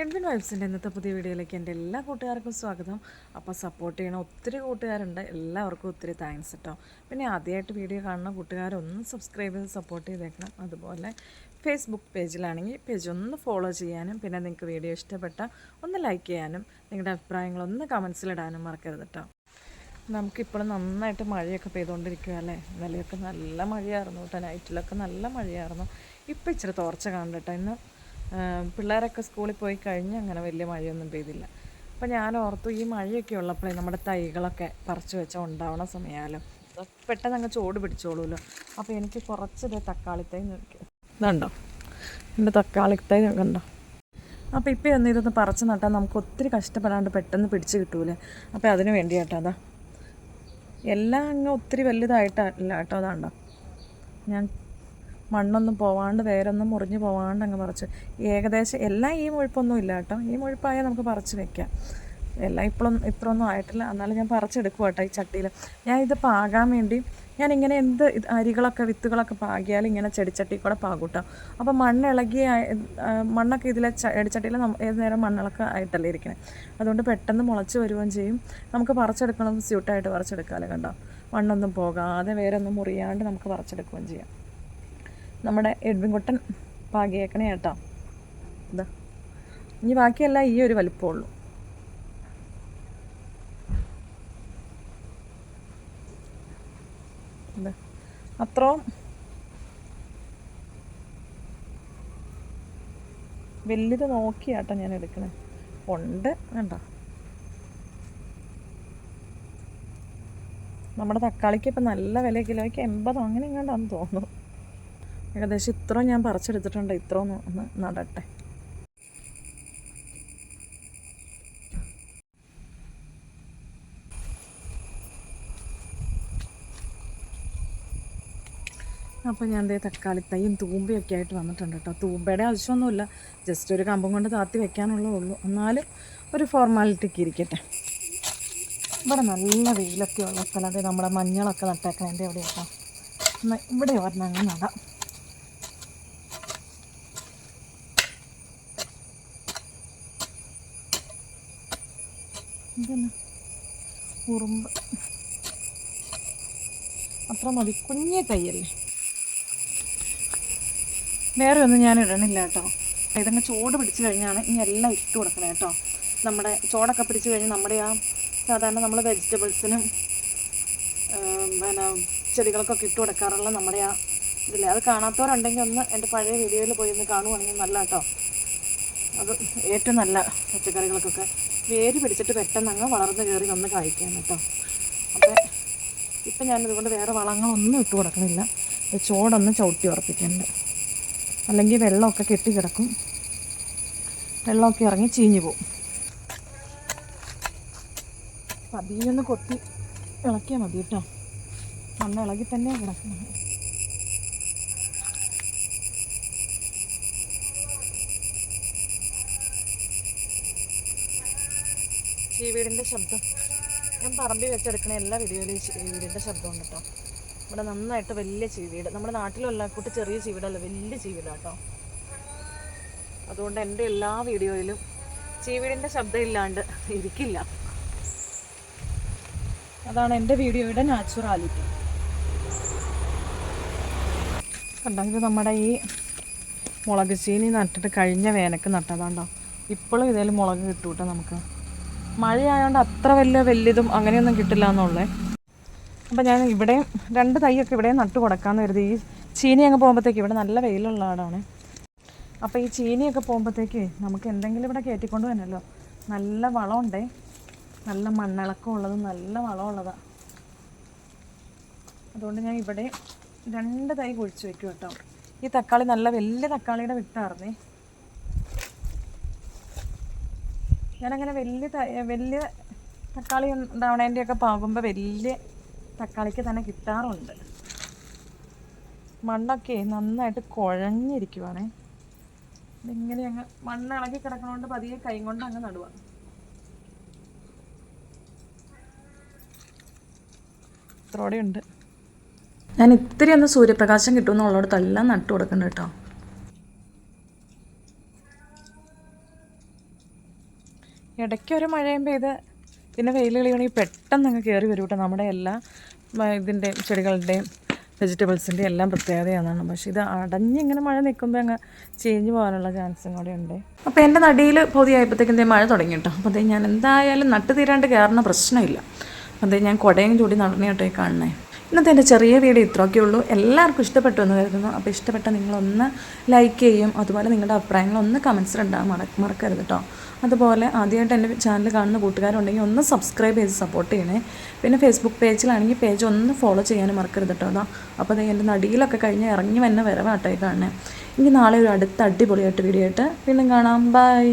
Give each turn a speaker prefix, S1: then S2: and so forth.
S1: Edwin വൈബ്സിൻ്റെ ഇന്നത്തെ പുതിയ വീഡിയോയിലേക്ക് എൻ്റെ എല്ലാ കൂട്ടുകാർക്കും സ്വാഗതം. അപ്പോൾ സപ്പോർട്ട് ചെയ്യണ ഒത്തിരി കൂട്ടുകാരുണ്ട്, എല്ലാവർക്കും ഒത്തിരി താങ്ക്സ് കേട്ടോ. പിന്നെ ആദ്യമായിട്ട് വീഡിയോ കാണുന്ന കൂട്ടുകാരൊന്ന് സബ്സ്ക്രൈബ് ചെയ്ത് സപ്പോർട്ട് ചെയ്തേക്കണം. അതുപോലെ ഫേസ്ബുക്ക് പേജിലാണെങ്കിൽ പേജ് ഒന്ന് ഫോളോ ചെയ്യാനും പിന്നെ നിങ്ങൾക്ക് വീഡിയോ ഇഷ്ടപ്പെട്ടാൽ ഒന്ന് ലൈക്ക് ചെയ്യാനും നിങ്ങളുടെ അഭിപ്രായങ്ങളൊന്ന് കമൻസിലിടാനും മറക്കരുത് കേട്ടോ. നമുക്കിപ്പോഴും നന്നായിട്ട് മഴയൊക്കെ പെയ്തുകൊണ്ടിരിക്കുക അല്ലേ. ഇന്നലെയൊക്കെ നല്ല മഴയായിരുന്നു കേട്ടോ, നൈറ്റിലൊക്കെ നല്ല മഴയായിരുന്നു. ഇപ്പോൾ ഇച്ചിരി തോർച്ച കാണും കേട്ടോ. ഇന്ന് പിള്ളേരൊക്കെ സ്കൂളിൽ പോയി കഴിഞ്ഞ് അങ്ങനെ വലിയ മഴയൊന്നും പെയ്തില്ല. അപ്പോൾ ഞാൻ ഓർത്തു ഈ മഴയൊക്കെ ഉള്ളപ്പോഴേ നമ്മുടെ തൈകളൊക്കെ പറിച്ച് വെച്ചാൽ ഉണ്ടാവണ സമയമായാലും പെട്ടെന്ന് അങ്ങ് ചോട് പിടിച്ചോളൂല്ലോ. അപ്പോൾ എനിക്ക് കുറച്ച് തക്കാളിത്തൈ ഇതുണ്ടോ, എൻ്റെ തക്കാളിത്തൈ കണ്ടോ. അപ്പോൾ ഇപ്പോൾ ഒന്ന് ഇതൊന്ന് പറിച്ച് നട്ടാൽ നമുക്ക് ഒത്തിരി കഷ്ടപ്പെടാണ്ട് പെട്ടെന്ന് പിടിച്ച് കിട്ടൂലേ. അപ്പോൾ അതിന് വേണ്ടിയിട്ടോ അതാ എല്ലാം അങ്ങ് ഒത്തിരി വലുതായിട്ടല്ല കേട്ടോ. അതാണ്ടോ ഞാൻ മണ്ണൊന്നും പോവാണ്ട് വേരൊന്നും മുറിഞ്ഞ് പോവാണ്ട് അങ്ങ് പറിച്ച് ഏകദേശം എല്ലാം ഈ മുഴുപ്പൊന്നും ഇല്ല കേട്ടോ. ഈ മുഴുപ്പായാൽ നമുക്ക് പറിച്ച് വെക്കാം. എല്ലാം ഇപ്പോഴൊന്നും ആയിട്ടില്ല, എന്നാലും ഞാൻ പറിച്ചെടുക്കും കേട്ടോ ഈ ചട്ടിയിൽ. ഞാൻ ഇത് പാകാൻ വേണ്ടി ഞാനിങ്ങനെ അരികളൊക്കെ വിത്തുകളൊക്കെ പാകിയാൽ ഇങ്ങനെ ചെടിച്ചട്ടി കൂടെ പാകും കേട്ടോ. അപ്പോൾ മണ്ണിളകിയ മണ്ണൊക്കെ ഇതിലെ ചെടിച്ചട്ടിയിൽ ഏത് നേരം മണ്ണിളക്കം ആയിട്ടല്ലേ ഇരിക്കണേ. അതുകൊണ്ട് പെട്ടെന്ന് മുളച്ച് വരുകയും ചെയ്യും. നമുക്ക് പറിച്ചെടുക്കണം, സ്യൂട്ടായിട്ട് പറിച്ചെടുക്കാമല്ലോ കണ്ടോ. മണ്ണൊന്നും പോകാതെ വേരൊന്നും മുറിയാണ്ട് നമുക്ക് പറിച്ചെടുക്കുകയും ചെയ്യാം. നമ്മുടെ എഡ്വിൻകുട്ടൻ പാകിയേക്കണേ കേട്ടോ. ഇതാ ഇനി ബാക്കിയെല്ലാം ഈ ഒരു വലിപ്പമുള്ളൂ. ഇത് അത്രയും വലുത് നോക്കിയാട്ടോ ഞാൻ എടുക്കണേ. ഉണ്ട് കണ്ടോ. നമ്മുടെ തക്കാളിക്ക് ഇപ്പം നല്ല വില, കിലോയ്ക്ക് 80 അങ്ങനെ എങ്ങാണ്ടാന്ന് തോന്നുന്നു. ഏകദേശം ഇത്രയും ഞാൻ പറിച്ചെടുത്തിട്ടുണ്ട്. ഇത്രയും ഒന്ന് നടട്ടെ. അപ്പോൾ ഞാൻ ദേ തക്കാളിത്തൈയും തൂമ്പയൊക്കെ ആയിട്ട് വന്നിട്ടുണ്ട് കേട്ടോ. തൂമ്പയുടെ ആവശ്യമൊന്നുമില്ല, ജസ്റ്റ് ഒരു കമ്പും കൊണ്ട് താത്തി വെക്കാനുള്ളതേ ഉള്ളൂ. എന്നാലും ഒരു ഫോർമാലിറ്റിക്ക് ഇരിക്കട്ടെ. ഇവിടെ നല്ല വെയിലൊക്കെ ഉള്ള സ്ഥലം. അതെ നമ്മുടെ മഞ്ഞളൊക്കെ നട്ടേക്കണം എൻ്റെ എവിടെയൊക്കെ. എന്നാൽ ഇവിടെ ഒരെണ്ണം അങ്ങ് നടാം. ഇതെന്നാ ഉറുമ്പ്, അത്ര മതി, കുഞ്ഞേ തൈയല്ലേ. വേറെ ഒന്നും ഞാൻ ഇടണില്ല കേട്ടോ. ഇതങ്ങ് ചോട് പിടിച്ച് കഴിഞ്ഞാണ് ഇനി എല്ലാം ഇട്ട് കൊടുക്കണം കേട്ടോ. നമ്മുടെ ചോടൊക്കെ പിടിച്ച് കഴിഞ്ഞ് നമ്മുടെ ആ സാധാരണ നമ്മൾ വെജിറ്റബിൾസിനും പിന്നെ ചെടികൾക്കൊക്കെ ഇട്ട് കൊടുക്കാറുള്ള നമ്മുടെ ആ ഇതില്ലേ, അത് കാണാത്തവരുണ്ടെങ്കിൽ ഒന്ന് എൻ്റെ പഴയ വീഡിയോയിൽ പോയി ഒന്ന് കാണുവാണെങ്കിൽ നല്ല കേട്ടോ. അത് ഏറ്റവും നല്ല പച്ചക്കറികൾക്കൊക്കെ വേര് പിടിച്ചിട്ട് പെട്ടെന്ന് അങ്ങ് വളർന്ന് കയറി ഒന്ന് കായ്ക്കാൻ കേട്ടോ. അപ്പോൾ ഇപ്പം ഞാനിതുകൊണ്ട് വേറെ വളങ്ങളൊന്നും ഇട്ട് കൊടുക്കണില്ല. ചോടൊന്ന് ചവിട്ടി ഉറപ്പിക്കുന്നുണ്ട്, അല്ലെങ്കിൽ വെള്ളമൊക്കെ കെട്ടി കിടക്കും, വെള്ളമൊക്കെ ഇറങ്ങി ചീഞ്ഞു പോവും. പതിയൊന്ന് കൊത്തി ഇളക്കിയാൽ മതി കേട്ടോ. മണ്ണ് ഇളകി തന്നെയാണ് കിടക്കുന്നത്. ചീവീടിൻ്റെ ശബ്ദം ഞാൻ പറമ്പിൽ വെച്ചെടുക്കണ എല്ലാ വീഡിയോയിലും ചീവീടിൻ്റെ ശബ്ദമുണ്ട് കേട്ടോ. ഇവിടെ നന്നായിട്ട് വലിയ ചീവീട്, നമ്മുടെ നാട്ടിലുള്ള കൂട്ട് ചെറിയ ചീവീടല്ല, വലിയ ചീവീടാണ് കേട്ടോ. അതുകൊണ്ട് എൻ്റെ എല്ലാ വീഡിയോയിലും ചീവീടിൻ്റെ ശബ്ദം ഇല്ലാണ്ട് ഇരിക്കില്ല. അതാണ് എൻ്റെ വീഡിയോയുടെ നാച്ചുറാലിറ്റി. കണ്ടോ, ഇത് നമ്മുടെ ഈ മുളക് ചീനി നട്ടിട്ട് കഴിഞ്ഞ വേനക്ക് നട്ടതാണ്ടോ. ഇപ്പോഴും ഇതിൽ മുളക് കിട്ടും കേട്ടോ നമുക്ക്. മഴയായതുകൊണ്ട് അത്ര വലിയതും അങ്ങനെയൊന്നും കിട്ടില്ല എന്നുള്ളേ. അപ്പോൾ ഞാൻ ഇവിടെയും 2 തൈയൊക്കെ ഇവിടെയും നട്ടു കൊടുക്കാമെന്ന് കരുതി. ഈ ചീനി അങ്ങ് പോകുമ്പോഴത്തേക്ക് ഇവിടെ നല്ല വെയിലുള്ള ആടാണ്. അപ്പോൾ ഈ ചീനിയൊക്കെ പോകുമ്പോഴത്തേക്ക് നമുക്ക് എന്തെങ്കിലും ഇവിടെ കയറ്റിക്കൊണ്ട് തന്നെയല്ലോ. നല്ല വളമുണ്ടേ, നല്ല മണ്ണിളക്കം ഉള്ളതും നല്ല വളമുള്ളതാണ്. അതുകൊണ്ട് ഞാൻ ഇവിടെ 2 തൈ കുഴിച്ച് വയ്ക്കും കേട്ടോ. ഈ തക്കാളി നല്ല വലിയ തക്കാളിയുടെ വിത്തായിരുന്നേ. ഞാനങ്ങനെ വലിയ തക്കാളി ഉണ്ടാവണേൻ്റെയൊക്കെ പാകുമ്പോൾ വലിയ തക്കാളിക്ക് തന്നെ കിട്ടാറുണ്ട്. മണ്ണൊക്കെ നന്നായിട്ട് കുഴഞ്ഞിരിക്കുവാണേ. ഇതിങ്ങനെ അങ്ങ് മണ്ണ് ഇളകി കിടക്കണോണ്ട് പതിയെ കൈ കൊണ്ട് അങ്ങ് നടുക. ഇത്രോടെ ഉണ്ട്. ഞാൻ ഇത്തിരി ഒന്ന് സൂര്യപ്രകാശം കിട്ടുമെന്നുള്ളടത്തെല്ലാം നട്ടു കൊടുക്കുന്നുണ്ട് കേട്ടോ. ഇടയ്ക്ക് ഒരു മഴയും പെയ്ത് പിന്നെ വെയിൽ കളിയാണെങ്കിൽ പെട്ടെന്ന് അങ്ങ് കയറി വരും കേട്ടോ. നമ്മുടെ എല്ലാ ഇതിൻ്റെ ചെടികളുടെയും വെജിറ്റബിൾസിൻ്റെ എല്ലാം പ്രത്യേകതയാണ്. പക്ഷേ ഇത് അടഞ്ഞിങ്ങനെ മഴ നിൽക്കുമ്പോൾ അങ്ങ് ചീഞ്ഞ് പോകാനുള്ള ചാൻസും കൂടെ ഉണ്ട്. അപ്പോൾ എൻ്റെ നടിയിൽ പൊതിയായപ്പോഴത്തേക്കും മഴ തുടങ്ങി കേട്ടോ. അപ്പോൾ ഞാൻ എന്തായാലും നട്ട് തീരാണ്ട് കയറുന്ന പ്രശ്നമില്ല. അതേ ഞാൻ കുടയും ചൂടി നടന്നു കേട്ടോ കാണണേ. ഇന്നത്തെ എൻ്റെ ചെറിയ വീഡിയോ ഇത്രയൊക്കെ ഉള്ളൂ. എല്ലാവർക്കും ഇഷ്ടപ്പെട്ടു എന്ന് കരുതുന്നു. അപ്പോൾ ഇഷ്ടപ്പെട്ട നിങ്ങളൊന്ന് ലൈക്ക് ചെയ്യും, അതുപോലെ നിങ്ങളുടെ അഭിപ്രായങ്ങളൊന്ന് കമൻസിലുണ്ടാകാൻ മറക്കരുത് കേട്ടോ. അതുപോലെ ആദ്യമായിട്ട് എൻ്റെ ചാനൽ കാണുന്ന കൂട്ടുകാരുണ്ടെങ്കിൽ ഒന്ന് സബ്സ്ക്രൈബ് ചെയ്ത് സപ്പോർട്ട് ചെയ്യണേ. പിന്നെ ഫേസ്ബുക്ക് പേജിലാണെങ്കിൽ പേജ് ഒന്ന് ഫോളോ ചെയ്യാനും മറക്കരുത് കേട്ടോ. അതാ അപ്പോൾ എൻ്റെ നടിയിലൊക്കെ കഴിഞ്ഞ് ഇറങ്ങി വരവാട്ടോ കാണണേ. ഇനി നാളെ ഒരു അടുത്ത അടിപൊളിയായിട്ട് വീഡിയോ ആയിട്ട് വീണ്ടും കാണാം. ബൈ.